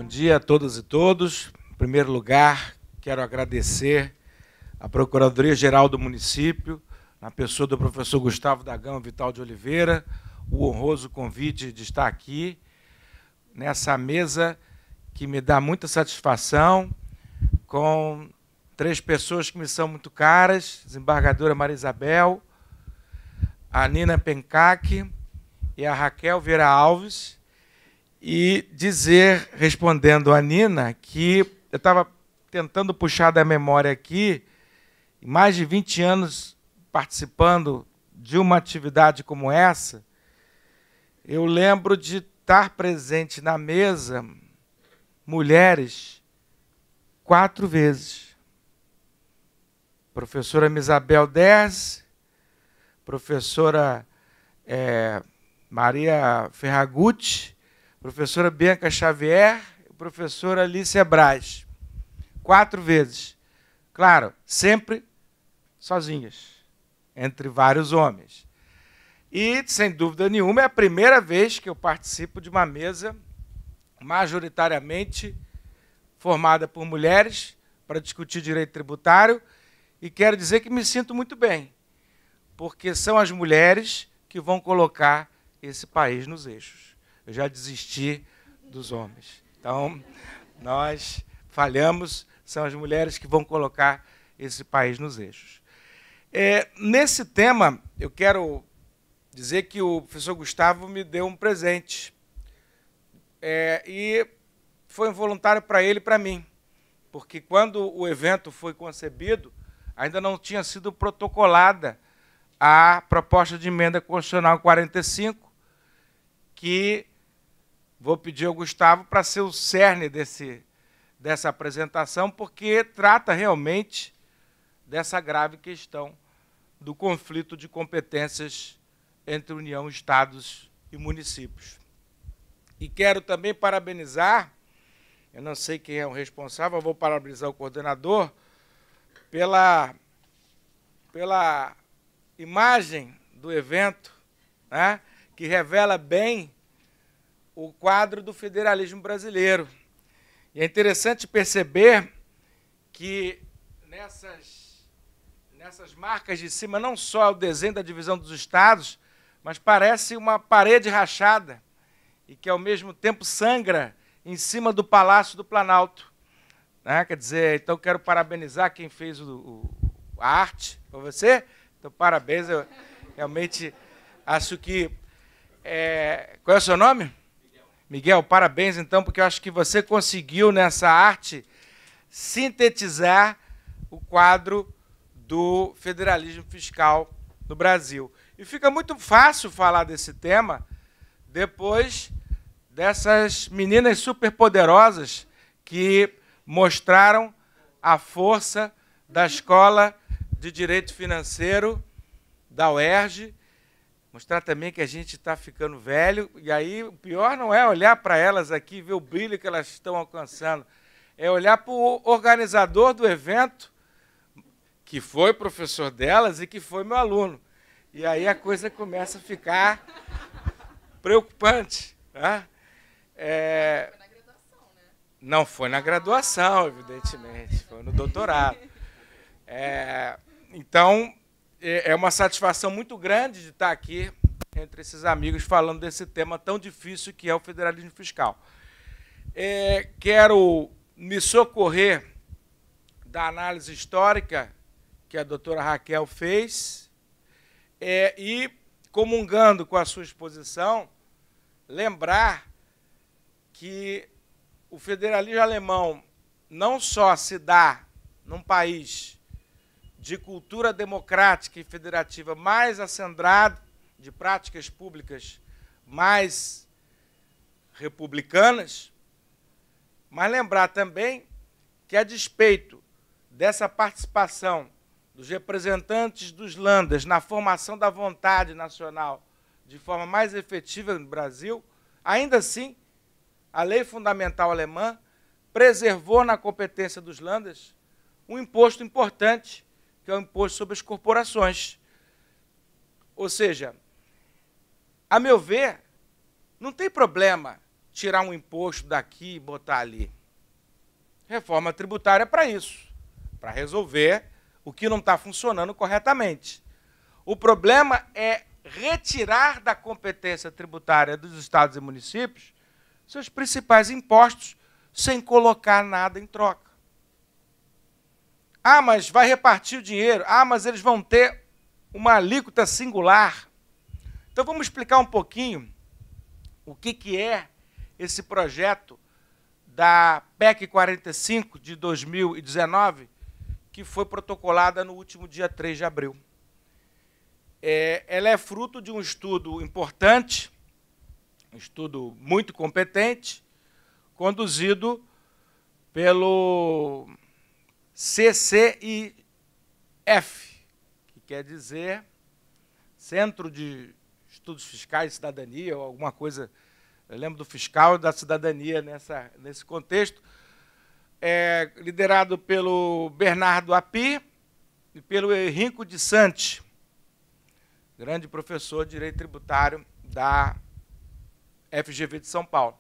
dia a todas e todos. Em primeiro lugar, quero agradecer à Procuradoria-Geral do Município, na pessoa do professor Gustavo Dagão Vital de Oliveira, o honroso convite de estar aqui, nessa mesa que me dá muita satisfação, com três pessoas que me são muito caras, a desembargadora Maria Isabel, a Nina Pencaque e a Raquel Vieira Alves, e dizer, respondendo a Nina, que eu estava tentando puxar da memória aqui, mais de 20 anos participando de uma atividade como essa, eu lembro de estar presente na mesa, mulheres, 4 vezes. Professora Isabel Derzi, professora Maria Ferragutti, professora Bianca Xavier e professora Alicia Braz. 4 vezes. Claro, sempre sozinhas, entre vários homens. E, sem dúvida nenhuma, é a primeira vez que eu participo de uma mesa majoritariamente formada por mulheres para discutir direito tributário, e quero dizer que me sinto muito bem, porque são as mulheres que vão colocar esse país nos eixos. Eu já desisti dos homens. Então, nós falhamos, são as mulheres que vão colocar esse país nos eixos. Nesse tema, eu quero dizer que o professor Gustavo me deu um presente. E foi involuntário para ele e para mim, porque quando o evento foi concebido, ainda não tinha sido protocolada a proposta de emenda constitucional 45, que vou pedir ao Gustavo para ser o cerne dessa apresentação, porque trata realmente dessa grave questão do conflito de competências entre União, Estados e municípios. E quero também parabenizar, eu não sei quem é o responsável, eu vou parabenizar o coordenador, pela imagem do evento, né, que revela bem o quadro do federalismo brasileiro. E é interessante perceber que nessas marcas de cima, não só o desenho da divisão dos estados, mas parece uma parede rachada e que, ao mesmo tempo, sangra em cima do Palácio do Planalto. Né? Quer dizer, então, quero parabenizar quem fez a arte, para você. Então, parabéns, eu realmente acho que... qual é o seu nome? Miguel, parabéns, então, porque eu acho que você conseguiu, nessa arte, sintetizar o quadro do federalismo fiscal no Brasil. E fica muito fácil falar desse tema depois dessas meninas superpoderosas que mostraram a força da Escola de Direito Financeiro da UERJ, mostrar também que a gente está ficando velho, e aí o pior não é olhar para elas aqui e ver o brilho que elas estão alcançando, é olhar para o organizador do evento, que foi professor delas e que foi meu aluno. E aí a coisa começa a ficar preocupante. Né? Foi na graduação, né? Não foi na graduação, evidentemente, foi no doutorado. Então, é uma satisfação muito grande de estar aqui entre esses amigos falando desse tema tão difícil que é o federalismo fiscal. Quero me socorrer da análise histórica que a doutora Raquel fez e, comungando com a sua exposição, lembrar que o federalismo alemão não só se dá num país de cultura democrática e federativa mais acendrado, de práticas públicas mais republicanas, mas lembrar também que, a despeito dessa participação dos representantes dos Länders na formação da vontade nacional de forma mais efetiva no Brasil, ainda assim, a lei fundamental alemã preservou na competência dos Länders um imposto importante, que é o imposto sobre as corporações. Ou seja, a meu ver, não tem problema tirar um imposto daqui e botar ali. Reforma tributária é para isso, para resolver o que não está funcionando corretamente. O problema é retirar da competência tributária dos estados e municípios seus principais impostos sem colocar nada em troca. Ah, mas vai repartir o dinheiro. Ah, mas eles vão ter uma alíquota singular. Então vamos explicar um pouquinho o que é esse projeto da PEC 45 de 2019, que foi protocolada no último dia 3 de abril. Ela é fruto de um estudo importante, um estudo muito competente, conduzido pelo CCIF, que quer dizer Centro de Estudos Fiscais e Cidadania, ou alguma coisa, eu lembro do fiscal e da cidadania nesse contexto, liderado pelo Bernardo Api e pelo Henrico de Santi, grande professor de Direito Tributário da FGV de São Paulo.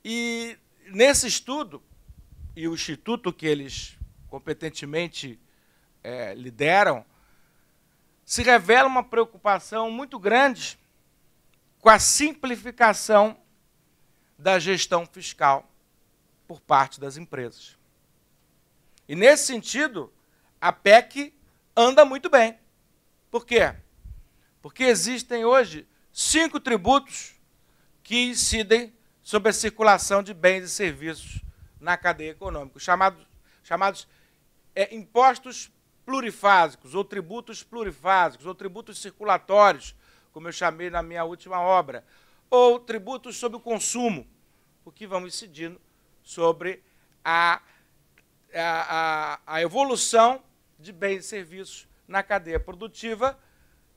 E nesse estudo, e o instituto que eles competentemente lideram, se revela uma preocupação muito grande com a simplificação da gestão fiscal por parte das empresas. E, nesse sentido, a PEC anda muito bem. Por quê? Porque existem hoje 5 tributos que incidem sobre a circulação de bens e serviços na cadeia econômica, chamados impostos plurifásicos, ou tributos plurifásicos, ou tributos circulatórios, como eu chamei na minha última obra, ou tributos sobre o consumo, o que vão incidindo sobre a evolução de bens e serviços na cadeia produtiva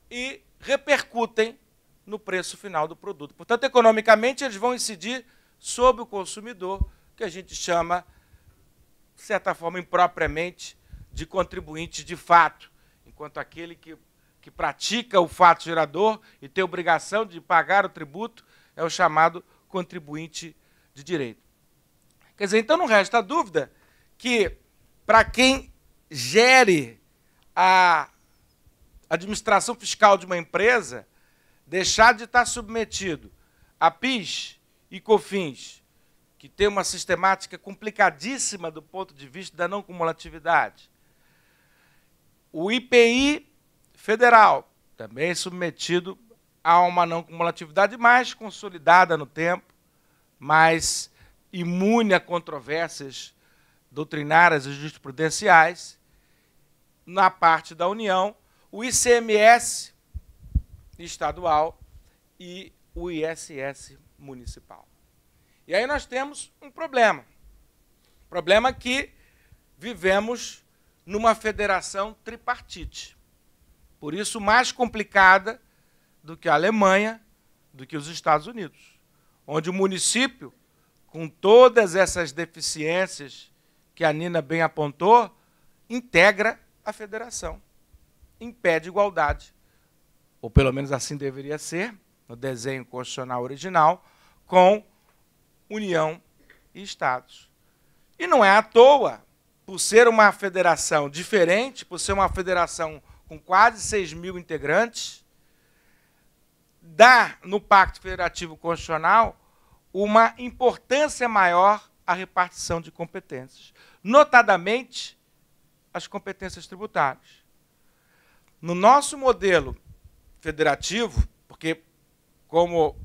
e repercutem no preço final do produto. Portanto, economicamente, eles vão incidir sobre o consumidor, que a gente chama, de certa forma, impropriamente, de contribuinte de fato, enquanto aquele que pratica o fato gerador e tem obrigação de pagar o tributo é o chamado contribuinte de direito. Quer dizer, então não resta dúvida que, para quem gere a administração fiscal de uma empresa, deixar de estar submetido a PIS e COFINS, que tem uma sistemática complicadíssima do ponto de vista da não cumulatividade, o IPI federal, também submetido a uma não cumulatividade mais consolidada no tempo, mais imune a controvérsias doutrinárias e jurisprudenciais. Na parte da União, o ICMS estadual e o ISS municipal. E aí nós temos um problema. Problema que vivemos numa federação tripartite. Por isso, mais complicada do que a Alemanha, do que os Estados Unidos, onde o município, com todas essas deficiências que a Nina bem apontou, integra a federação, impede igualdade, ou pelo menos assim deveria ser, no desenho constitucional original, com União e Estados. E não é à toa, por ser uma federação diferente, por ser uma federação com quase 6 mil integrantes, dá no Pacto Federativo Constitucional uma importância maior à repartição de competências, notadamente as competências tributárias. No nosso modelo federativo, porque, como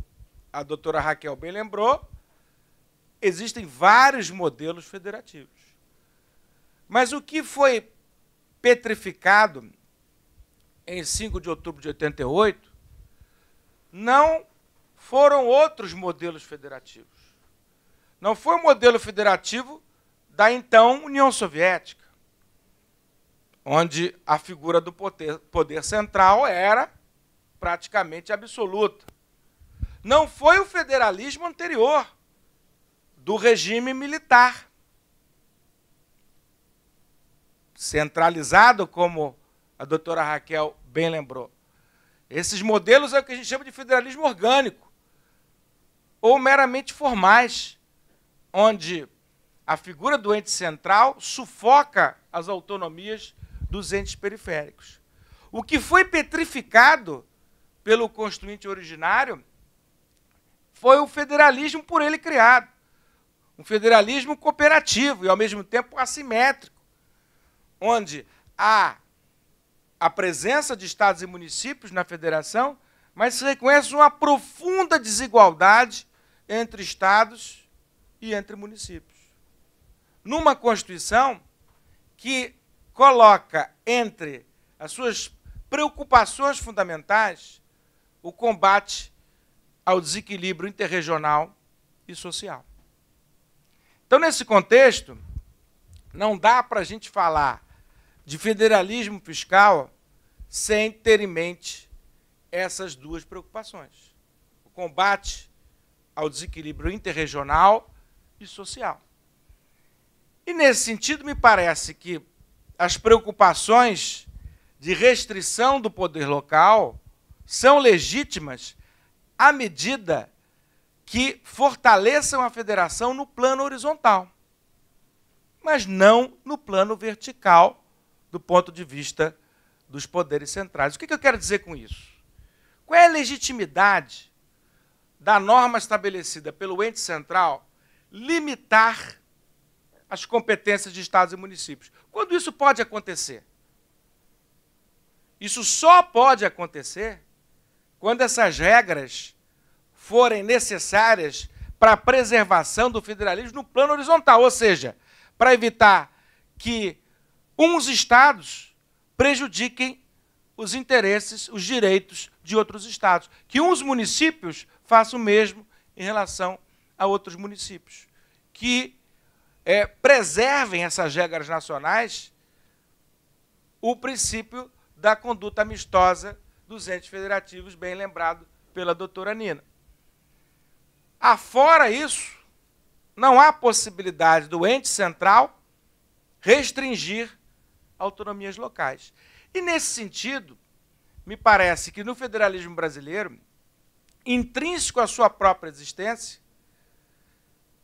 a doutora Raquel bem lembrou, existem vários modelos federativos. Mas o que foi petrificado em 5 de outubro de 88 não foram outros modelos federativos. Não foi o modelo federativo da então União Soviética, onde a figura do poder central era praticamente absoluta. Não foi o federalismo anterior, do regime militar, centralizado, como a doutora Raquel bem lembrou. Esses modelos é o que a gente chama de federalismo orgânico, ou meramente formais, onde a figura do ente central sufoca as autonomias dos entes periféricos. O que foi petrificado pelo Constituinte originário foi o federalismo por ele criado. Um federalismo cooperativo e, ao mesmo tempo, assimétrico, onde há a presença de estados e municípios na federação, mas se reconhece uma profunda desigualdade entre estados e entre municípios. Numa Constituição que coloca entre as suas preocupações fundamentais o combate ao desequilíbrio interregional e social. Então, nesse contexto, não dá para a gente falar de federalismo fiscal sem ter em mente essas duas preocupações: o combate ao desequilíbrio interregional e social. E, nesse sentido, me parece que as preocupações de restrição do poder local são legítimas à medida que fortaleçam a federação no plano horizontal, mas não no plano vertical, do ponto de vista dos poderes centrais. O que eu quero dizer com isso? Qual é a legitimidade da norma estabelecida pelo ente central limitar as competências de estados e municípios? Quando isso pode acontecer? Isso só pode acontecer quando essas regras forem necessárias para a preservação do federalismo no plano horizontal, ou seja, para evitar que uns estados prejudiquem os interesses, os direitos de outros estados, que uns municípios façam o mesmo em relação a outros municípios, que preservem essas regras nacionais o princípio da conduta amistosa dos entes federativos, bem lembrado pela doutora Nina. Afora isso, não há possibilidade do ente central restringir autonomias locais. E, nesse sentido, me parece que no federalismo brasileiro, intrínseco à sua própria existência,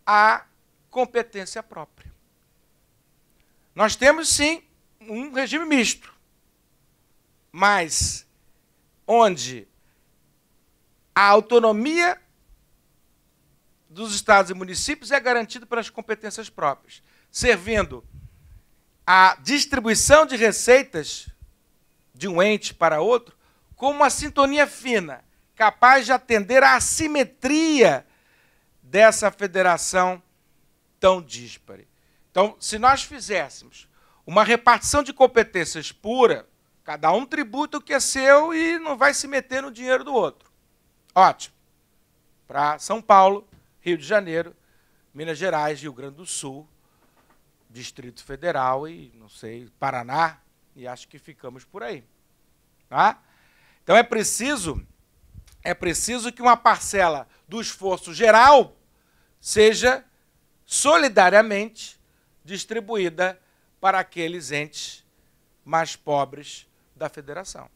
há competência própria. Nós temos, sim, um regime misto, mas onde a autonomia dos estados e municípios é garantida pelas competências próprias, servindo a distribuição de receitas de um ente para outro com uma sintonia fina, capaz de atender à assimetria dessa federação tão díspare. Então, se nós fizéssemos uma repartição de competências pura, cada um tributa o que é seu e não vai se meter no dinheiro do outro. Ótimo. Para São Paulo, Rio de Janeiro, Minas Gerais, Rio Grande do Sul, Distrito Federal e, não sei, Paraná, e acho que ficamos por aí. Tá? Então, é preciso que uma parcela do esforço geral seja solidariamente distribuída para aqueles entes mais pobres da federação.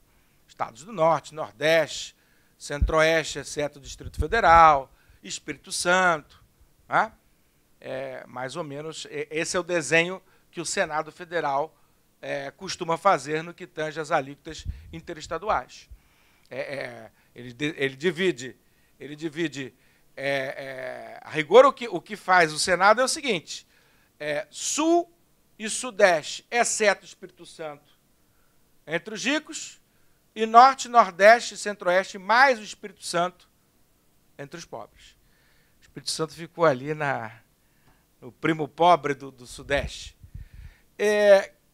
Estados do Norte, Nordeste, Centro-Oeste, exceto o Distrito Federal, Espírito Santo. Tá? Mais ou menos, esse é o desenho que o Senado Federal costuma fazer no que tange às alíquotas interestaduais. Ele divide a rigor, o que faz o Senado é o seguinte: Sul e Sudeste, exceto o Espírito Santo, entre os ricos, e Norte, Nordeste e Centro-Oeste, mais o Espírito Santo, entre os pobres. O Espírito Santo ficou ali no primo pobre do Sudeste.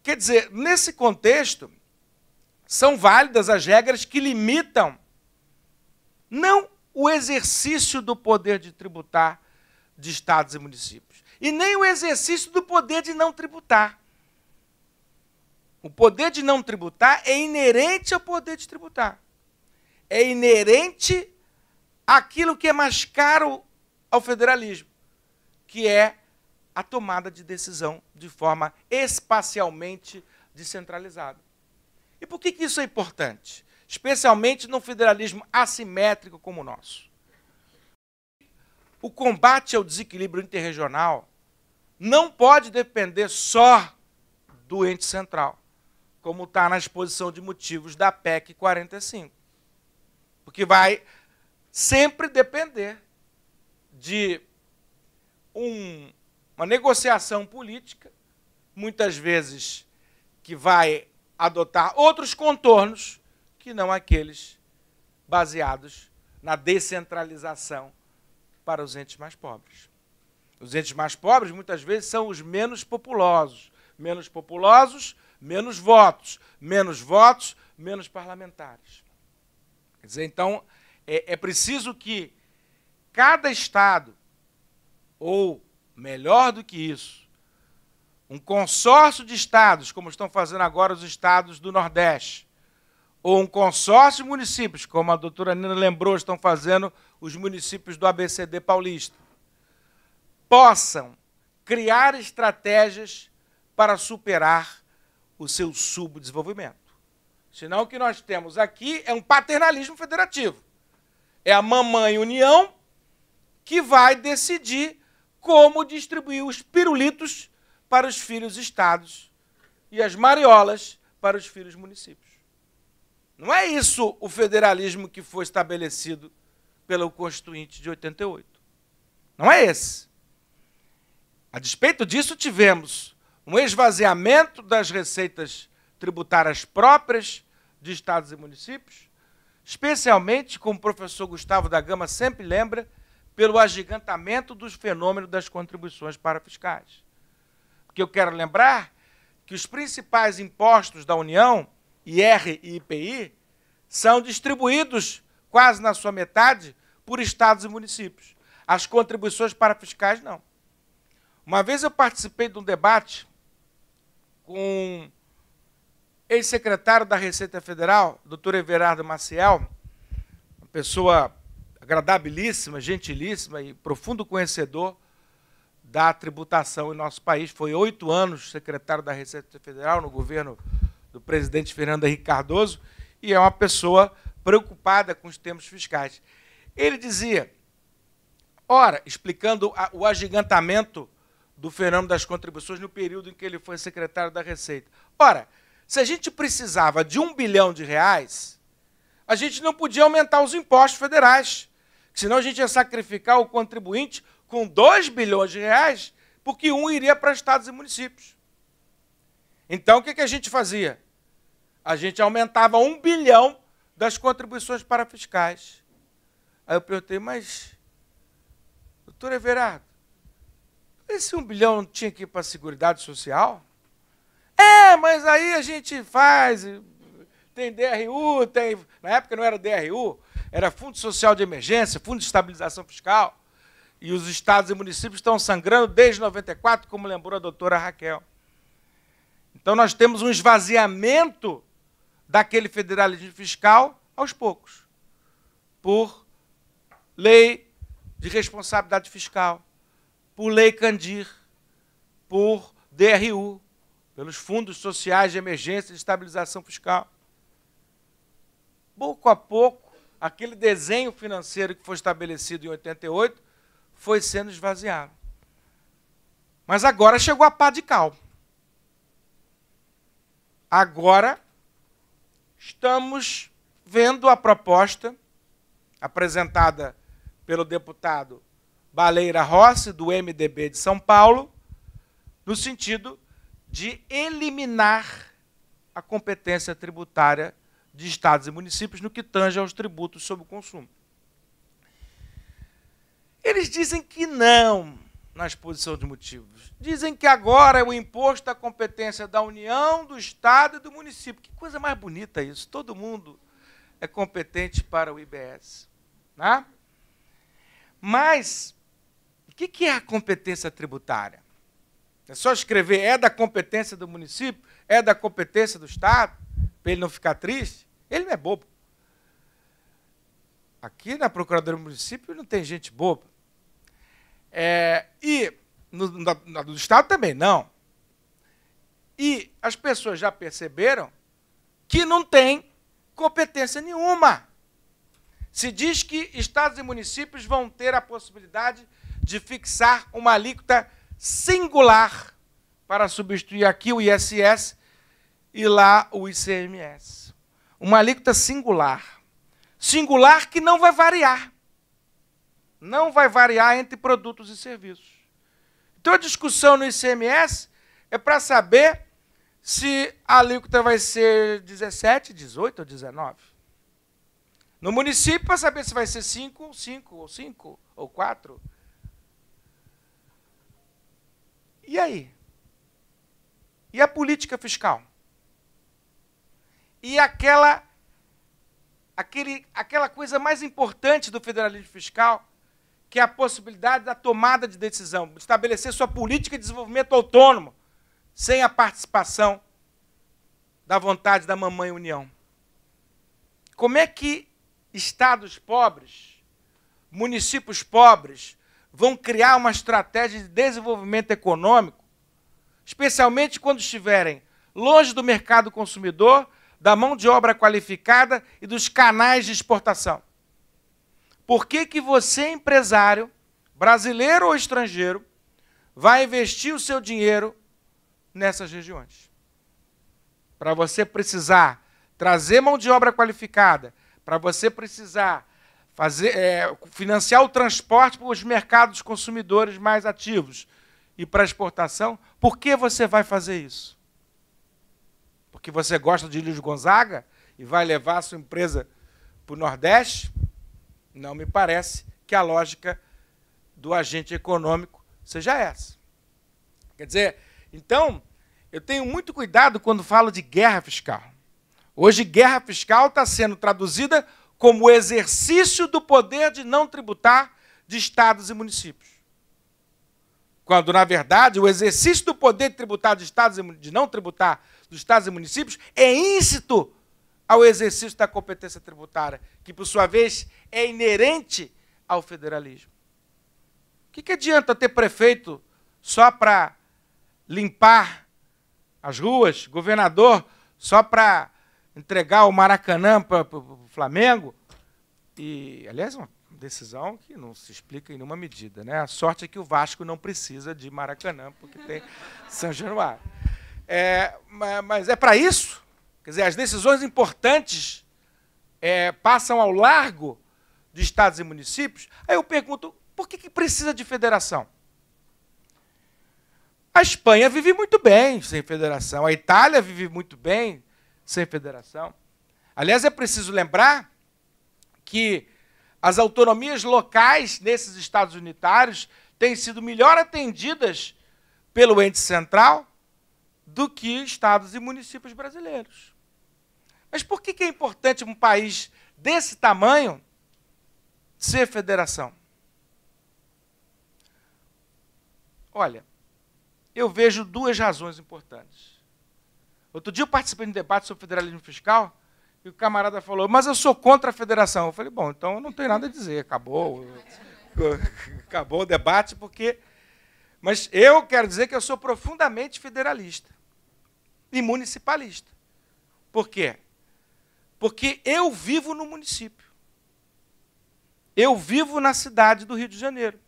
Quer dizer, nesse contexto, são válidas as regras que limitam não o exercício do poder de tributar de estados e municípios, e nem o exercício do poder de não tributar. O poder de não tributar é inerente ao poder de tributar. É inerente àquilo que é mais caro ao federalismo, que é a tomada de decisão de forma espacialmente descentralizada. E por que isso é importante? Especialmente num federalismo assimétrico como o nosso. o combate ao desequilíbrio interregional não pode depender só do ente central, como está na exposição de motivos da PEC 45. Porque vai sempre depender de uma negociação política, muitas vezes que vai adotar outros contornos que não aqueles baseados na descentralização para os entes mais pobres. Os entes mais pobres, muitas vezes, são os menos populosos. Menos populosos, menos votos. Menos votos, menos parlamentares. Quer dizer, então, é preciso que cada estado, ou melhor do que isso, um consórcio de estados, como estão fazendo agora os estados do Nordeste, ou um consórcio de municípios, como a doutora Nina lembrou, estão fazendo os municípios do ABCD paulista, possam criar estratégias para superar o seu subdesenvolvimento. Senão o que nós temos aqui é um paternalismo federativo. É a mamãe União que vai decidir como distribuir os pirulitos para os filhos estados e as mariolas para os filhos municípios. Não é isso o federalismo que foi estabelecido pelo Constituinte de 88. Não é esse. A despeito disso, tivemos um esvaziamento das receitas tributárias próprias de estados e municípios, especialmente, como o professor Gustavo da Gama sempre lembra, pelo agigantamento dos fenômenos das contribuições parafiscais. Porque eu quero lembrar que os principais impostos da União, IR e IPI, são distribuídos, quase na sua metade, por estados e municípios. As contribuições parafiscais, não. Uma vez eu participei de um debate com ex-secretário da Receita Federal, doutor Everardo Maciel, uma pessoa agradabilíssima, gentilíssima e profundo conhecedor da tributação em nosso país. Foi 8 anos secretário da Receita Federal no governo do presidente Fernando Henrique Cardoso e é uma pessoa preocupada com os temas fiscais. Ele dizia, ora, explicando o agigantamento do fenômeno das contribuições no período em que ele foi secretário da Receita. Ora, se a gente precisava de R$1 bilhão, a gente não podia aumentar os impostos federais, senão a gente ia sacrificar o contribuinte com R$2 bilhões, porque um iria para estados e municípios. Então, o que a gente fazia? A gente aumentava 1 bilhão das contribuições parafiscais. Aí eu perguntei, mas, doutor Everardo, esse 1 bilhão não tinha que ir para a Seguridade Social? Mas aí a gente faz, tem DRU, na época não era DRU, era Fundo Social de Emergência, Fundo de Estabilização Fiscal, e os estados e municípios estão sangrando desde 94, como lembrou a doutora Raquel. Então nós temos um esvaziamento daquele federalismo fiscal aos poucos, por lei de responsabilidade fiscal, por lei Candir, por DRU, pelos fundos sociais de emergência e de estabilização fiscal. Pouco a pouco, aquele desenho financeiro que foi estabelecido em 88 foi sendo esvaziado. Mas agora chegou a pá de cal. Agora estamos vendo a proposta apresentada pelo deputado Baleira Rossi, do MDB de São Paulo, no sentido de eliminar a competência tributária de estados e municípios no que tange aos tributos sobre o consumo. Eles dizem que não, na exposição de motivos. Dizem que agora o imposto é competência da União, do Estado e do município. Que coisa mais bonita isso. Todo mundo é competente para o IBS. Né? Mas, o que é a competência tributária? É só escrever, é da competência do município, é da competência do Estado, para ele não ficar triste? Ele não é bobo. Aqui na Procuradoria do Município não tem gente boba. E do Estado também não. E as pessoas já perceberam que não tem competência nenhuma. se diz que estados e municípios vão ter a possibilidade de fixar uma alíquota singular para substituir aqui o ISS e lá o ICMS. Uma alíquota singular. Singular que não vai variar. Não vai variar entre produtos e serviços. Então, a discussão no ICMS é para saber se a alíquota vai ser 17, 18 ou 19. No município, para saber se vai ser 5 ou 4. E aí? E a política fiscal? E aquela coisa mais importante do federalismo fiscal, que é a possibilidade da tomada de decisão, estabelecer sua política de desenvolvimento autônomo, sem a participação da vontade da mamãe União. Como é que estados pobres, municípios pobres, vão criar uma estratégia de desenvolvimento econômico, especialmente quando estiverem longe do mercado consumidor, da mão de obra qualificada e dos canais de exportação? Por que você, empresário, brasileiro ou estrangeiro, vai investir o seu dinheiro nessas regiões? Para você precisar trazer mão de obra qualificada, para você precisar financiar o transporte para os mercados consumidores mais ativos e para a exportação, por que você vai fazer isso? Porque você gosta de Luiz Gonzaga e vai levar a sua empresa para o Nordeste? Não me parece que a lógica do agente econômico seja essa. Quer dizer, então, eu tenho muito cuidado quando falo de guerra fiscal. Hoje, guerra fiscal está sendo traduzida como o exercício do poder de não tributar de estados e municípios. Quando, na verdade, o exercício do poder de tributar de não tributar dos estados e municípios é íncito ao exercício da competência tributária, que, por sua vez, é inerente ao federalismo. O que adianta ter prefeito só para limpar as ruas, governador só para entregar o Maracanã para o Flamengo? E, aliás, uma decisão que não se explica em nenhuma medida, né? A sorte é que o Vasco não precisa de Maracanã, porque tem São Januário. Mas é para isso? Quer dizer, as decisões importantes passam ao largo de estados e municípios. Aí eu pergunto, por que precisa de federação? A Espanha vive muito bem sem federação, a Itália vive muito bem sem federação. Aliás, é preciso lembrar que as autonomias locais nesses estados unitários têm sido melhor atendidas pelo ente central do que estados e municípios brasileiros. Mas por que é importante um país desse tamanho ser federação? Olha, eu vejo duas razões importantes. Outro dia eu participei de um debate sobre federalismo fiscal e o camarada falou, mas eu sou contra a federação. Eu falei, bom, então não tem nada a dizer, acabou o debate, porque... Mas eu quero dizer que eu sou profundamente federalista e municipalista. Por quê? Porque eu vivo no município. Eu vivo na cidade do Rio de Janeiro.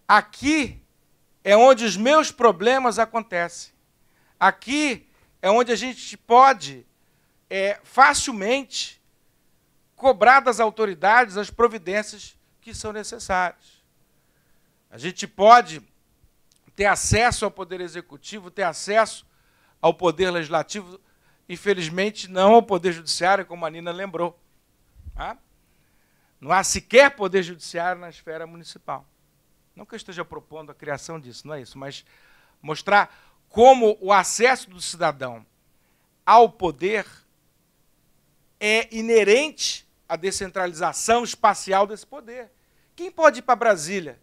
Aqui é onde os meus problemas acontecem. Aqui é onde a gente pode facilmente cobrar das autoridades as providências que são necessárias. A gente pode ter acesso ao Poder Executivo, ter acesso ao Poder Legislativo, infelizmente não ao Poder Judiciário, como a Nina lembrou. Tá? Não há sequer Poder Judiciário na esfera municipal. Não que eu esteja propondo a criação disso, não é isso, mas mostrar como o acesso do cidadão ao poder é inerente à descentralização espacial desse poder. Quem pode ir para Brasília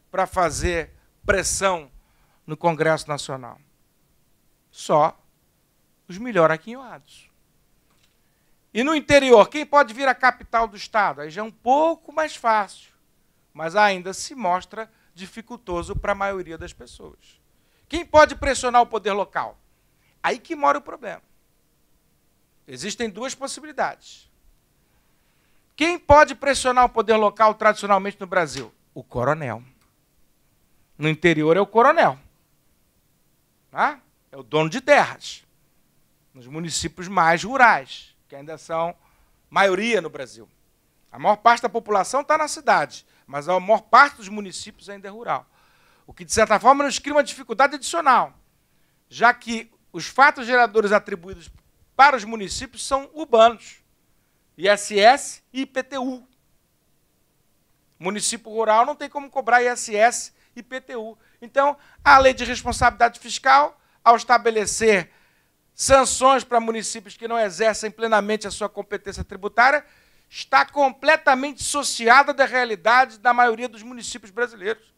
para fazer pressão no Congresso Nacional? Só os melhor aquinhoados. E no interior, quem pode vir à capital do Estado? Aí já é um pouco mais fácil, mas ainda se mostra dificultoso para a maioria das pessoas. Quem pode pressionar o poder local? Aí que mora o problema. Existem duas possibilidades. Quem pode pressionar o poder local tradicionalmente no Brasil? O coronel. No interior é o coronel. Tá? É o dono de terras. Nos municípios mais rurais, que ainda são maioria no Brasil. A maior parte da população está na cidade, mas a maior parte dos municípios ainda é rural. O que, de certa forma, nos cria uma dificuldade adicional, já que os fatos geradores atribuídos para os municípios são urbanos, ISS e IPTU. Município rural não tem como cobrar ISS e IPTU. Então, a lei de responsabilidade fiscal, ao estabelecer sanções para municípios que não exercem plenamente a sua competência tributária, está completamente dissociada da realidade da maioria dos municípios brasileiros,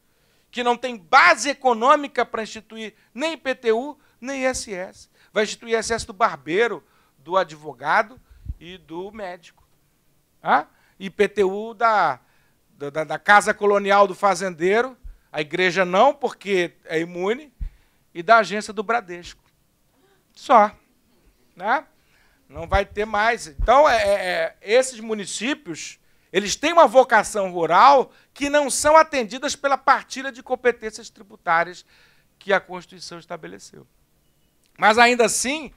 que não tem base econômica para instituir nem IPTU, nem ISS. Vai instituir ISS do barbeiro, do advogado e do médico. IPTU da casa colonial do fazendeiro, a igreja não, porque é imune, e da agência do Bradesco. Só. Né? Não vai ter mais. Então, esses municípios, eles têm uma vocação rural que não são atendidas pela partilha de competências tributárias que a Constituição estabeleceu. Mas, ainda assim,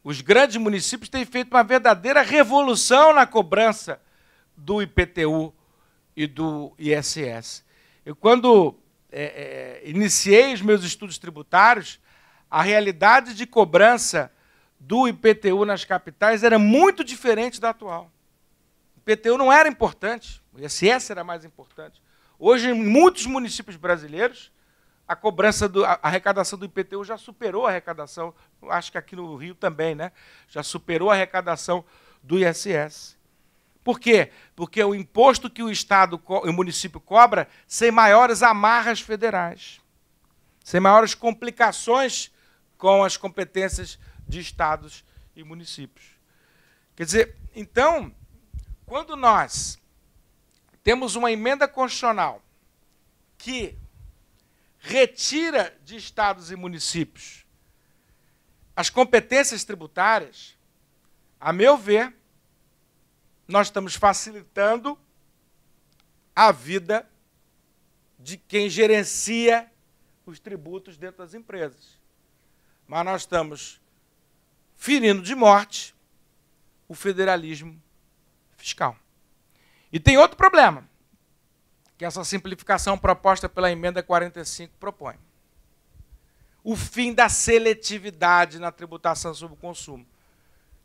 os grandes municípios têm feito uma verdadeira revolução na cobrança do IPTU e do ISS. Eu, quando iniciei os meus estudos tributários, a realidade de cobrança do IPTU nas capitais era muito diferente da atual. O IPTU não era importante, o ISS era mais importante. Hoje, em muitos municípios brasileiros, a arrecadação do IPTU já superou a arrecadação, acho que aqui no Rio também, né? Já superou a arrecadação do ISS. Por quê? Porque é o imposto que o Estado e o município cobra sem maiores amarras federais, sem maiores complicações com as competências de estados e municípios. Quer dizer, então, quando nós temos uma emenda constitucional que retira de estados e municípios as competências tributárias, a meu ver, nós estamos facilitando a vida de quem gerencia os tributos dentro das empresas. Mas nós estamos ferindo de morte o federalismo fiscal. E tem outro problema, que essa simplificação proposta pela emenda 45 propõe. O fim da seletividade na tributação sobre o consumo.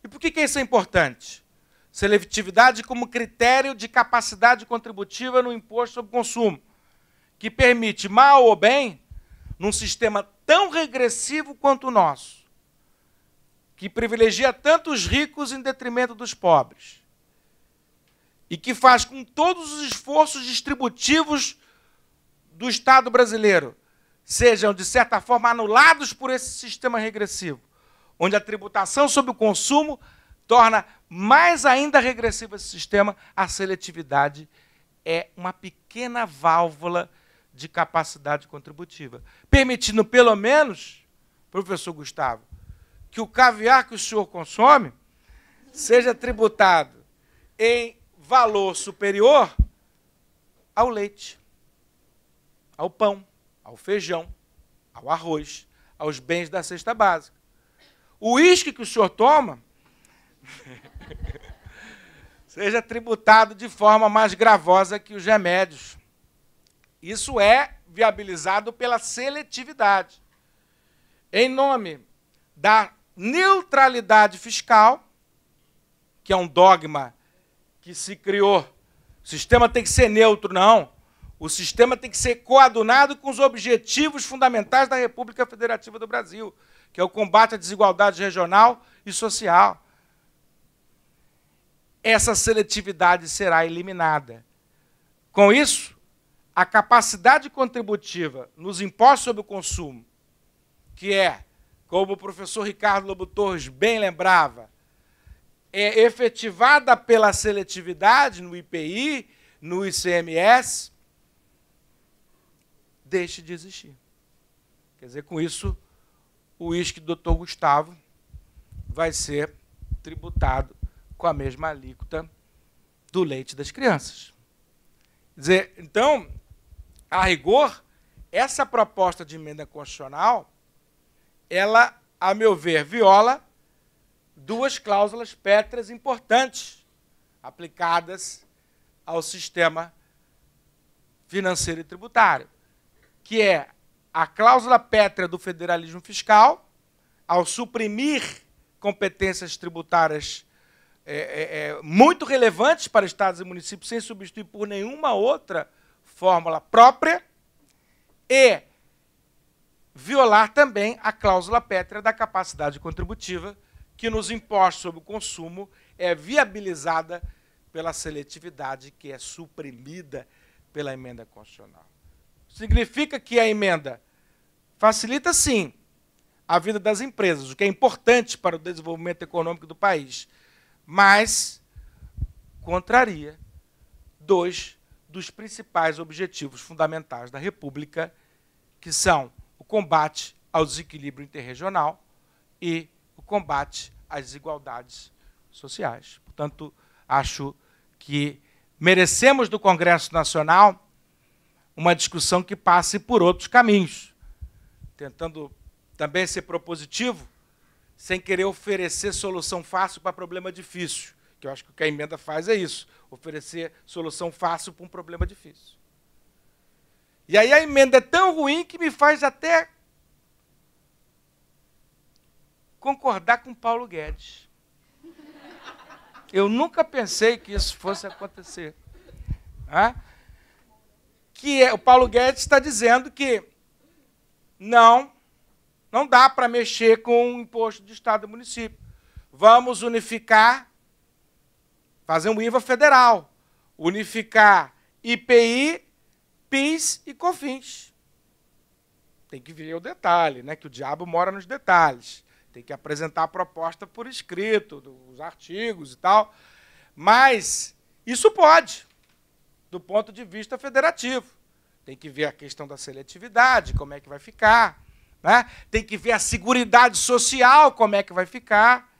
E por que isso é importante? Seletividade como critério de capacidade contributiva no imposto sobre o consumo, que permite, mal ou bem, num sistema tão regressivo quanto o nosso, que privilegia tanto os ricos em detrimento dos pobres, e que faz com todos os esforços distributivos do Estado brasileiro sejam, de certa forma, anulados por esse sistema regressivo, onde a tributação sobre o consumo torna mais ainda regressivo esse sistema, a seletividade é uma pequena válvula de capacidade contributiva, permitindo, pelo menos, professor Gustavo, que o caviar que o senhor consome seja tributado em valor superior ao leite, ao pão, ao feijão, ao arroz, aos bens da cesta básica. O uísque que o senhor toma seja tributado de forma mais gravosa que os remédios. Isso é viabilizado pela seletividade. Em nome da neutralidade fiscal, que é um dogma que se criou. O sistema tem que ser neutro, não. O sistema tem que ser coadunado com os objetivos fundamentais da República Federativa do Brasil, que é o combate à desigualdade regional e social. Essa seletividade será eliminada. Com isso, a capacidade contributiva nos impostos sobre o consumo, que é, como o professor Ricardo Lobo Torres bem lembrava, é efetivada pela seletividade no IPI, no ICMS, deixe de existir. Quer dizer, com isso, o uísque do Dr. Gustavo vai ser tributado com a mesma alíquota do leite das crianças. Quer dizer, então, a rigor, essa proposta de emenda constitucional, ela, a meu ver, viola duas cláusulas pétreas importantes aplicadas ao sistema financeiro e tributário, que é a cláusula pétrea do federalismo fiscal, ao suprimir competências tributárias muito relevantes para estados e municípios, sem substituir por nenhuma outra fórmula própria, e violar também a cláusula pétrea da capacidade contributiva, que nos impostos sobre o consumo é viabilizada pela seletividade, que é suprimida pela emenda constitucional. Significa que a emenda facilita, sim, a vida das empresas, o que é importante para o desenvolvimento econômico do país, mas contraria dois dos principais objetivos fundamentais da República, que são o combate ao desequilíbrio interregional e o combate às desigualdades sociais. Portanto, acho que merecemos do Congresso Nacional uma discussão que passe por outros caminhos, tentando também ser propositivo, sem querer oferecer solução fácil para problema difícil, que eu acho que o que a emenda faz é isso, oferecer solução fácil para um problema difícil. E aí a emenda é tão ruim que me faz até concordar com Paulo Guedes. Eu nunca pensei que isso fosse acontecer. O Paulo Guedes está dizendo que não dá para mexer com o imposto de Estado e município. Vamos unificar, fazer um IVA federal, unificar IPI, PIS e COFINS. Tem que ver o detalhe, né, que o diabo mora nos detalhes. Tem que apresentar a proposta por escrito, dos artigos e tal. Mas isso pode, do ponto de vista federativo. Tem que ver a questão da seletividade, como é que vai ficar. Né? Tem que ver a seguridade social, como é que vai ficar.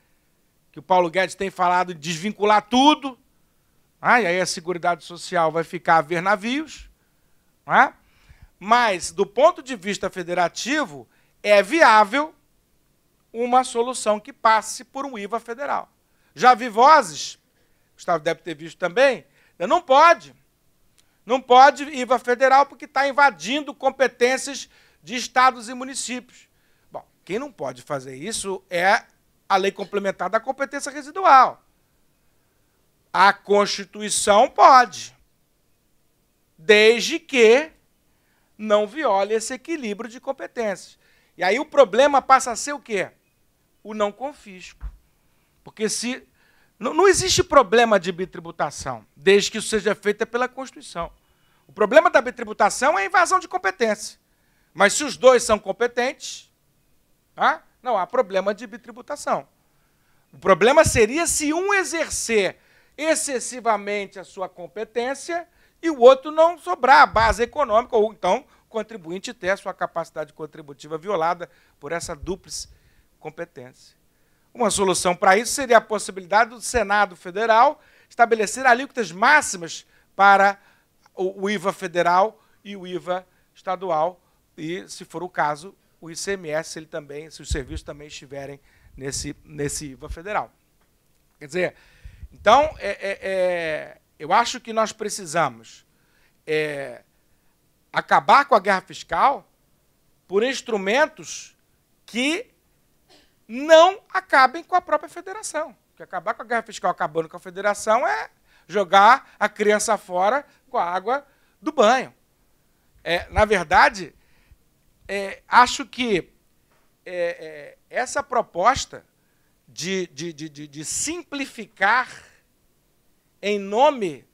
Que o Paulo Guedes tem falado em desvincular tudo. E aí a seguridade social vai ficar a ver navios. Mas, do ponto de vista federativo, é viável uma solução que passe por um IVA federal. Já vi vozes, Gustavo deve ter visto também, não pode IVA federal porque está invadindo competências de estados e municípios. Bom, quem não pode fazer isso é a lei complementar da competência residual. A Constituição pode, desde que não viole esse equilíbrio de competências. E aí o problema passa a ser o quê? O não confisco. Porque se não existe problema de bitributação, desde que isso seja feito pela Constituição. O problema da bitributação é a invasão de competência. Mas se os dois são competentes, não há problema de bitributação. O problema seria se um exercer excessivamente a sua competência e o outro não sobrar a base econômica, ou então o contribuinte ter a sua capacidade contributiva violada por essa dúplice competência. Uma solução para isso seria a possibilidade do Senado Federal estabelecer alíquotas máximas para o IVA federal e o IVA estadual, e, se for o caso, o ICMS, ele também, se os serviços também estiverem nesse IVA federal. Quer dizer, então, eu acho que nós precisamos acabar com a guerra fiscal por instrumentos que não acabem com a própria federação. Porque acabar com a guerra fiscal acabando com a federação é jogar a criança fora com a água do banho. Na verdade, acho que essa proposta de simplificar em nome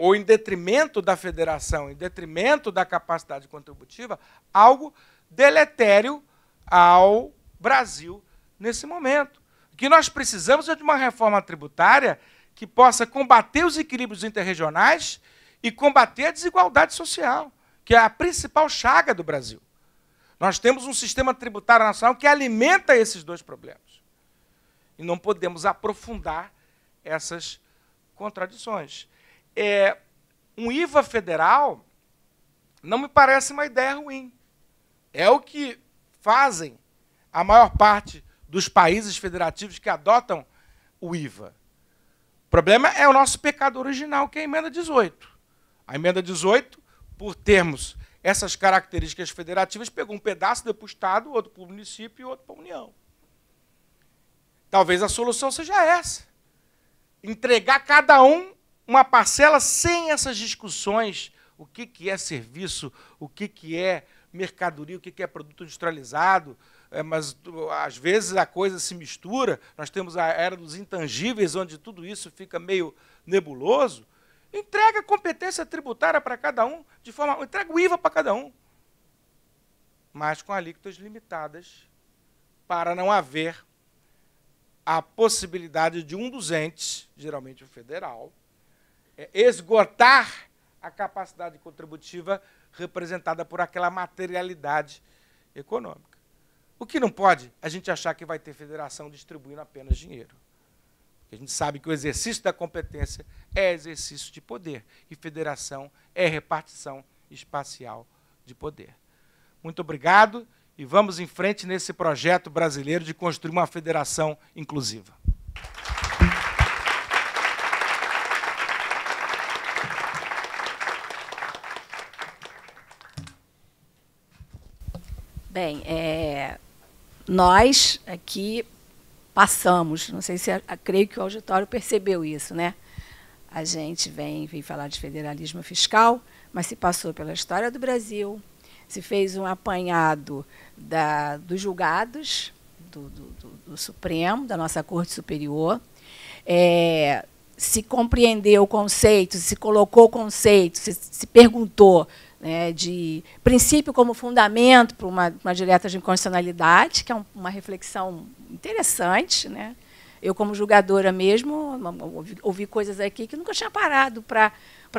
ou em detrimento da federação, em detrimento da capacidade contributiva, algo deletério ao Brasil nesse momento. O que nós precisamos é de uma reforma tributária que possa combater os equilíbrios interregionais e combater a desigualdade social, que é a principal chaga do Brasil. Nós temos um sistema tributário nacional que alimenta esses dois problemas. E não podemos aprofundar essas contradições. Um IVA federal não me parece uma ideia ruim. É o que fazem a maior parte dos países federativos que adotam o IVA. O problema é o nosso pecado original, que é a emenda 18. A emenda 18, por termos essas características federativas, pegou um pedaço, deu para o Estado, outro para o município e outro para a União. Talvez a solução seja essa. Entregar cada um uma parcela sem essas discussões. O que é serviço, o que é mercadoria, o que é produto industrializado. Mas, às vezes, a coisa se mistura. Nós temos a era dos intangíveis, onde tudo isso fica meio nebuloso. Entrega a competência tributária para cada um, entrega o IVA para cada um, mas com alíquotas limitadas, para não haver a possibilidade de um dos entes, geralmente o federal, esgotar a capacidade contributiva representada por aquela materialidade econômica. O que não pode, a gente achar que vai ter federação distribuindo apenas dinheiro. A gente sabe que o exercício da competência é exercício de poder, e federação é repartição espacial de poder. Muito obrigado, e vamos em frente nesse projeto brasileiro de construir uma federação inclusiva. Bem, nós aqui passamos, não sei se creio que o auditório percebeu isso, né? A gente vem falar de federalismo fiscal, mas se passou pela história do Brasil, se fez um apanhado dos julgados do Supremo, da nossa Corte Superior, se compreendeu conceitos, se colocou conceitos, se perguntou, né, de princípio como fundamento para uma direta de inconstitucionalidade, que é uma reflexão interessante, né? Eu, como julgadora mesmo, ouvi coisas aqui que nunca tinha parado para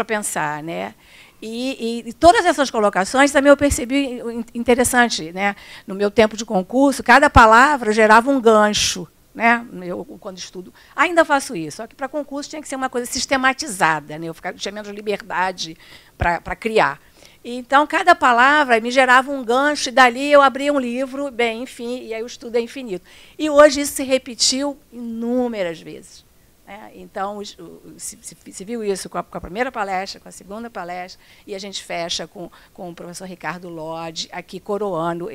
pensar, né? E todas essas colocações também eu percebi interessante, né? No meu tempo de concurso, cada palavra gerava um gancho, né? Eu, quando estudo, ainda faço isso, só que para concurso tinha que ser uma coisa sistematizada, né? Eu tinha menos liberdade para criar. Então, cada palavra me gerava um gancho, e dali eu abria um livro, bem, enfim, e aí o estudo é infinito. E hoje isso se repetiu inúmeras vezes. Né? Então, se viu isso com a primeira palestra, com a segunda palestra, e a gente fecha com o professor Ricardo Lodge, aqui coroando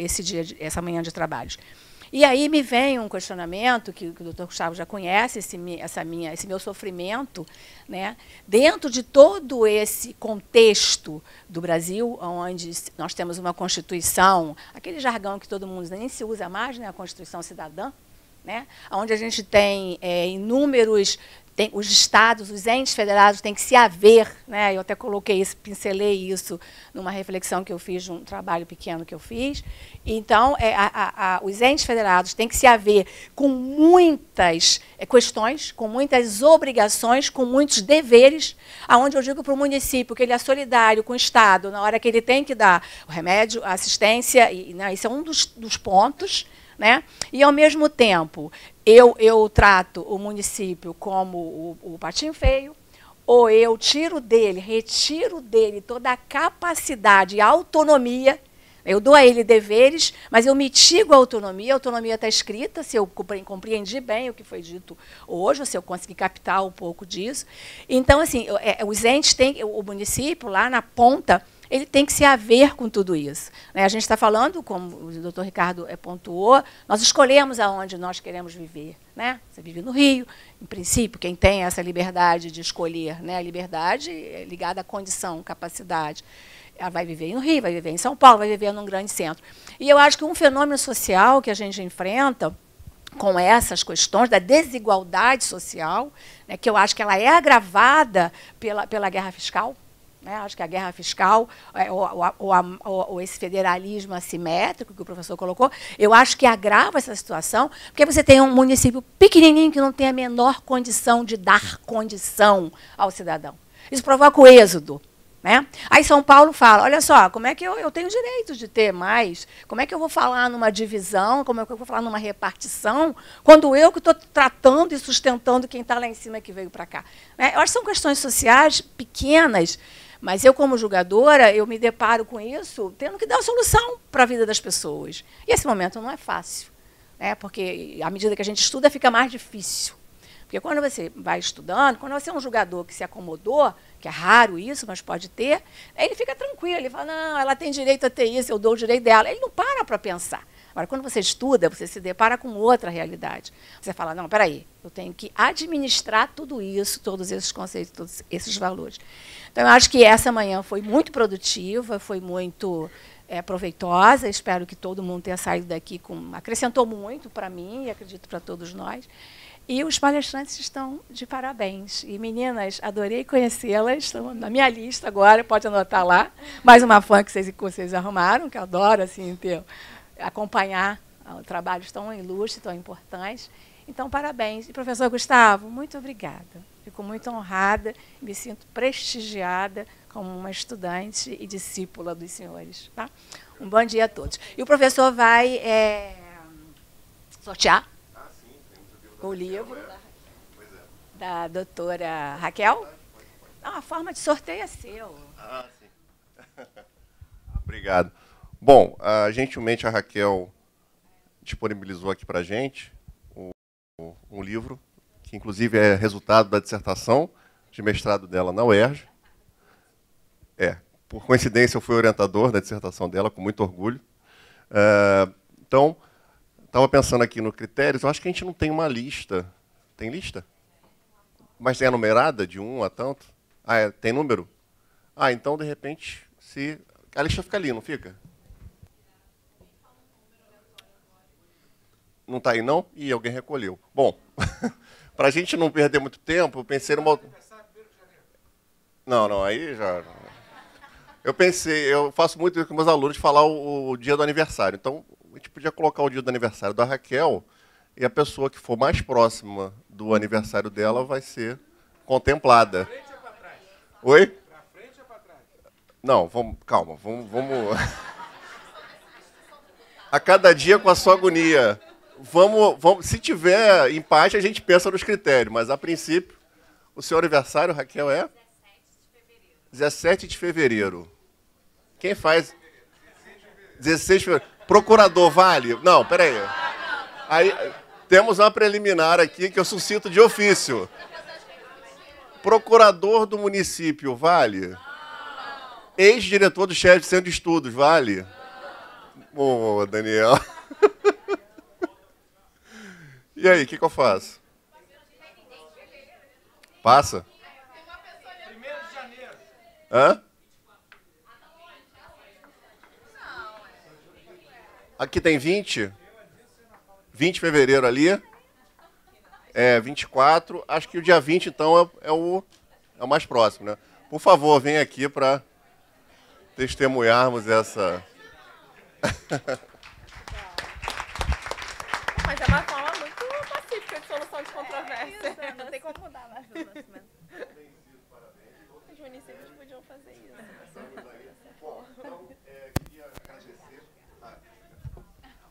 essa manhã de trabalhos. E aí me vem um questionamento, que o doutor Gustavo já conhece, esse meu sofrimento, né, dentro de todo esse contexto do Brasil, onde nós temos uma Constituição, aquele jargão que todo mundo nem se usa mais, né, a Constituição Cidadã, né, onde a gente tem inúmeros... os estados, os entes federados têm que se haver, né? Eu até coloquei isso, pincelei isso numa reflexão que eu fiz de um trabalho pequeno que eu fiz. Então, os entes federados têm que se haver com muitas questões, com muitas obrigações, com muitos deveres, aonde eu digo para o município que ele é solidário com o Estado na hora que ele tem que dar o remédio, a assistência, né? Isso é um dos pontos. Né? E, ao mesmo tempo, eu trato o município como o patinho feio, ou eu retiro dele toda a capacidade e autonomia. Eu dou a ele deveres, mas eu mitigo a autonomia está escrita, se eu compreendi bem o que foi dito hoje, ou se eu conseguir captar um pouco disso. Então, assim, os entes têm, o município, lá na ponta, ele tem que se haver com tudo isso. Né? A gente está falando, como o doutor Ricardo pontuou, nós escolhemos aonde nós queremos viver. Né? Você vive no Rio, em princípio, quem tem essa liberdade de escolher, né? A liberdade é ligada à condição, capacidade. Ela vai viver no Rio, vai viver em São Paulo, vai viver num grande centro. E eu acho que um fenômeno social que a gente enfrenta com essas questões da desigualdade social, né, que eu acho que ela é agravada pela guerra fiscal. Né? Acho que a guerra fiscal, ou esse federalismo assimétrico que o professor colocou, eu acho que agrava essa situação, porque você tem um município pequenininho que não tem a menor condição de dar condição ao cidadão. Isso provoca o êxodo. Né? Aí São Paulo fala, olha só, como é que eu tenho direito de ter mais? Como é que eu vou falar numa divisão? Como é que eu vou falar numa repartição? Quando eu que estou tratando e sustentando quem está lá em cima que veio para cá. Né? Eu acho que são questões sociais pequenas, mas eu, como julgadora, eu me deparo com isso tendo que dar solução para a vida das pessoas. E esse momento não é fácil, né? Porque, à medida que a gente estuda, fica mais difícil. Porque quando você vai estudando, quando você é um julgador que se acomodou, que é raro isso, mas pode ter, ele fica tranquilo, ele fala, não, ela tem direito a ter isso, eu dou o direito dela. Ele não para pensar. Agora, quando você estuda, você se depara com outra realidade. Você fala, não, peraí, eu tenho que administrar tudo isso, todos esses conceitos, todos esses valores. Então, eu acho que essa manhã foi muito produtiva, foi muito proveitosa, espero que todo mundo tenha saído daqui com... Acrescentou muito para mim e acredito para todos nós. E os palestrantes estão de parabéns. E, meninas, adorei conhecê-las, estão na minha lista agora, pode anotar lá. Mais uma fã que vocês arrumaram, que eu adoro assim, acompanhar o trabalho tão ilustre, tão importante. Então, parabéns. E, professor Gustavo, muito obrigada. Fico muito honrada, me sinto prestigiada como uma estudante e discípula dos senhores. Tá? Um bom dia a todos. E o professor vai sortear o livro da doutora Raquel. Não, a forma de sorteio é seu. Ah, sim. Obrigado. Bom, gentilmente a Raquel disponibilizou aqui para a gente um livro, que inclusive é resultado da dissertação de mestrado dela na UERJ. Por coincidência, eu fui orientador da dissertação dela, com muito orgulho. Então, estava pensando aqui no critérios, eu acho que a gente não tem uma lista. Tem lista? Mas tem a numerada de 1 a tanto? Tem número? Então, de repente, se a lista fica ali, não fica? Não está aí, não? Ih, alguém recolheu. Bom, para a gente não perder muito tempo, eu pensei numa... Não, aí já... Eu faço muito isso com meus alunos, falar o dia do aniversário. Então, a gente podia colocar o dia do aniversário da Raquel e a pessoa que for mais próxima do aniversário dela vai ser contemplada. Para frente ou para trás? Oi? Para frente ou para trás? Não, calma, vamos... A cada dia com a sua agonia. Se tiver empate, a gente pensa nos critérios, mas, a princípio, o seu aniversário, Raquel, é? 17 de fevereiro. Quem faz? 16 de fevereiro. Procurador, vale? Não, peraí. Aí, temos uma preliminar aqui que eu suscito de ofício. Procurador do município, vale? Ex-diretor do chefe de centro de estudos, vale? Ô, Daniel. E aí, o que eu faço? Passa? 1º de janeiro. Hã? Aqui tem 20? 20 de fevereiro ali. 24. Acho que o dia 20, então, é o mais próximo, né? Por favor, vem aqui para testemunharmos essa... Mas é uma forma muito pacífica de solução de controvérsia. Isso, não tem como mudar mais o nascimento. Os municípios podiam fazer isso.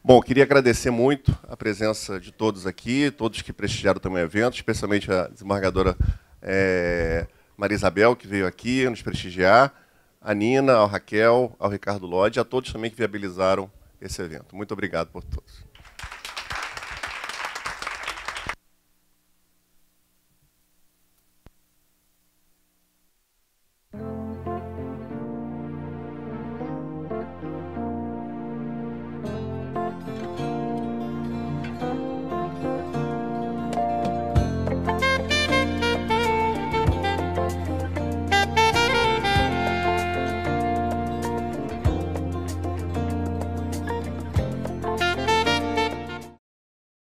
Bom, queria agradecer muito a presença de todos aqui, todos que prestigiaram também o evento, especialmente a desembargadora Maria Isabel, que veio aqui nos prestigiar, a Nina, ao Raquel, ao Ricardo Lodge, a todos também que viabilizaram esse evento. Muito obrigado por todos.